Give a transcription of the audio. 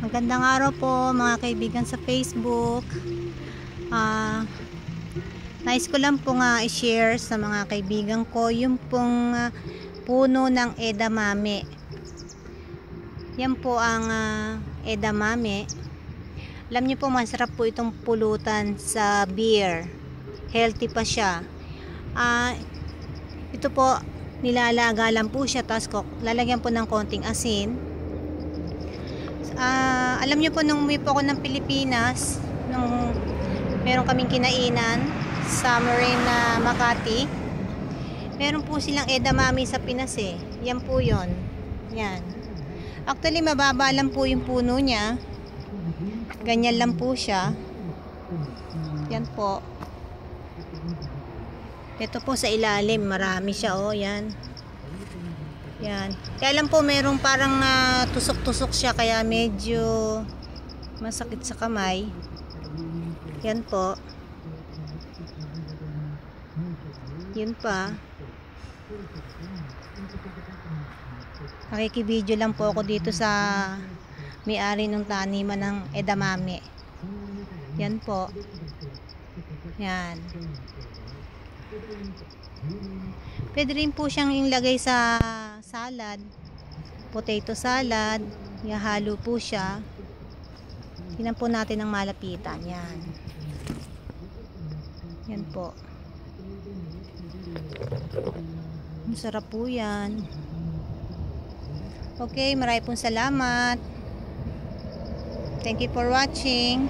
Magandang araw po mga kaibigan sa Facebook. Nais ko lang po nga i-share sa mga kaibigan ko yung pong puno ng edamame. Yan po ang edamame. Alam niyo po, masarap po itong pulutan sa beer. Healthy pa siya. Ito po, nilalaga lang po siya, tapos lalagyan po ng konting asin. Alam niyo po, nung umuwi po ako ng Pilipinas, nung meron kaming kinainan sa Marina, Makati, meron po silang edamame sa Pinas eh. Yan po yon. Yan. Actually, mababa lang po yung puno niya. Ganyan lang po siya. Yan po. Ito po sa ilalim, marami siya, oh, yan. Yan. Kaya lang po merong parang tusok-tusok siya, kaya medyo masakit sa kamay. Yan po. Yun pa. Nakikibideo lang po ako dito sa may-ari ng taniman ng edamame. Yan po. Yan. Pwede rin po siyang ilagay sa salad, potato salad. Ihalo po siya. Tingnan po natin ang malapitan. Yan. Yan po. Masarap po yan. Okay, maraming pong salamat. Thank you for watching.